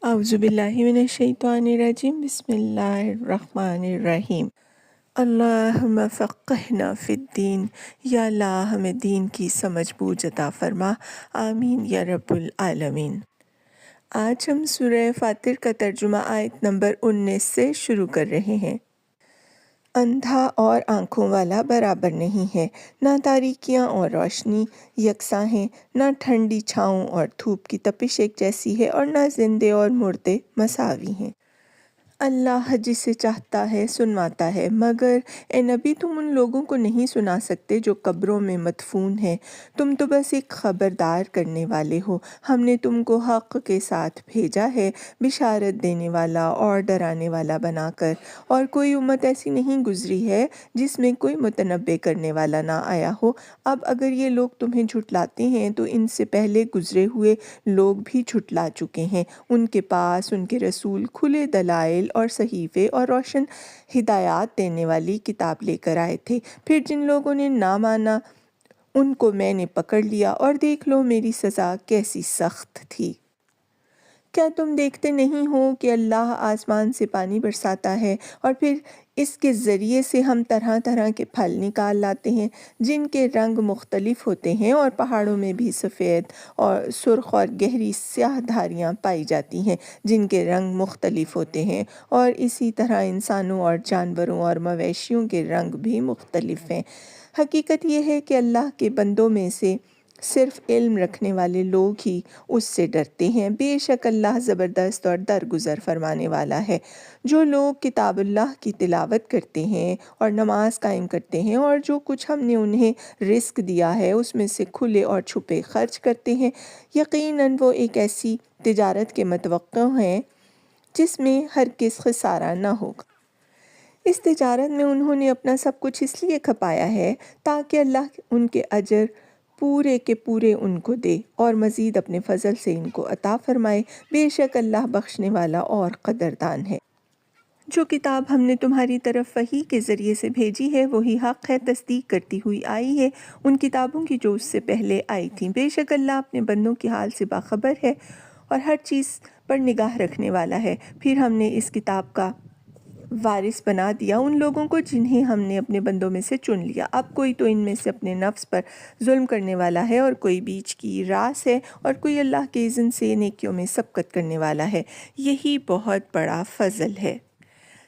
اعوذ باللہ من الشیطان الرجیم بسم اللہ الرحمن الرحیم۔ اللہم فقہنا فی الدین، یا اللہ ہمیں دین کی سمجھ بوجھ عطا فرما، آمین یا رب العالمین۔ آج ہم سورہ فاطر کا ترجمہ آیت نمبر 19 سے شروع کر رہے ہیں۔ اندھا اور آنکھوں والا برابر نہیں ہے، نہ تاریکیاں اور روشنی یکساں ہیں، نہ ٹھنڈی چھاؤں اور دھوپ کی تپش ایک جیسی ہے، اور نہ زندے اور مردے مساوی ہیں۔ اللہ جسے چاہتا ہے سنواتا ہے، مگر اے نبی تم ان لوگوں کو نہیں سنا سکتے جو قبروں میں مدفون ہیں، تم تو بس ایک خبردار کرنے والے ہو۔ ہم نے تم کو حق کے ساتھ بھیجا ہے، بشارت دینے والا اور ڈرانے والا بنا کر، اور کوئی امت ایسی نہیں گزری ہے جس میں کوئی متنبع کرنے والا نہ آیا ہو۔ اب اگر یہ لوگ تمہیں جھٹلاتے ہیں تو ان سے پہلے گزرے ہوئے لوگ بھی جھٹلا چکے ہیں۔ ان کے پاس ان کے رسول کھلے دلائل اور صحیفے اور روشن ہدایات دینے والی کتاب لے کر آئے تھے، پھر جن لوگوں نے نہ مانا ان کو میں نے پکڑ لیا، اور دیکھ لو میری سزا کیسی سخت تھی۔ کیا تم دیکھتے نہیں ہو کہ اللہ آسمان سے پانی برساتا ہے اور پھر اس کے ذریعے سے ہم طرح طرح کے پھل نکال لاتے ہیں جن کے رنگ مختلف ہوتے ہیں، اور پہاڑوں میں بھی سفید اور سرخ اور گہری سیاہ دھاریاں پائی جاتی ہیں جن کے رنگ مختلف ہوتے ہیں، اور اسی طرح انسانوں اور جانوروں اور مویشیوں کے رنگ بھی مختلف ہیں۔ حقیقت یہ ہے کہ اللہ کے بندوں میں سے صرف علم رکھنے والے لوگ ہی اس سے ڈرتے ہیں۔ بے شک اللہ زبردست اور درگزر فرمانے والا ہے۔ جو لوگ کتاب اللہ کی تلاوت کرتے ہیں اور نماز قائم کرتے ہیں، اور جو کچھ ہم نے انہیں رزق دیا ہے اس میں سے کھلے اور چھپے خرچ کرتے ہیں، یقیناً وہ ایک ایسی تجارت کے متوقع ہیں جس میں ہرگز خسارہ نہ ہوگا۔ اس تجارت میں انہوں نے اپنا سب کچھ اس لیے کھپایا ہے تاکہ اللہ ان کے اجر پورے کے پورے ان کو دے اور مزید اپنے فضل سے ان کو عطا فرمائے۔ بے شک اللہ بخشنے والا اور قدردان ہے۔ جو کتاب ہم نے تمہاری طرف وحی کے ذریعے سے بھیجی ہے وہی حق ہے، تصدیق کرتی ہوئی آئی ہے ان کتابوں کی جو اس سے پہلے آئی تھیں۔ بے شک اللہ اپنے بندوں کے حال سے باخبر ہے اور ہر چیز پر نگاہ رکھنے والا ہے۔ پھر ہم نے اس کتاب کا وارث بنا دیا ان لوگوں کو جنہیں ہم نے اپنے بندوں میں سے چن لیا۔ اب کوئی تو ان میں سے اپنے نفس پر ظلم کرنے والا ہے، اور کوئی بیچ کی راس ہے، اور کوئی اللہ کے اذن سے نیکیوں میں سبقت کرنے والا ہے۔ یہی بہت بڑا فضل ہے۔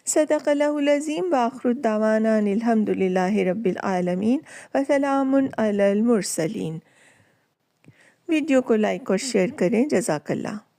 صدق اللہ العظیم۔ وآخر دعوانا ان الحمد للہ رب العالمین، وسلام علی المرسلین۔ ویڈیو کو لائک اور شیئر کریں۔ جزاک اللہ۔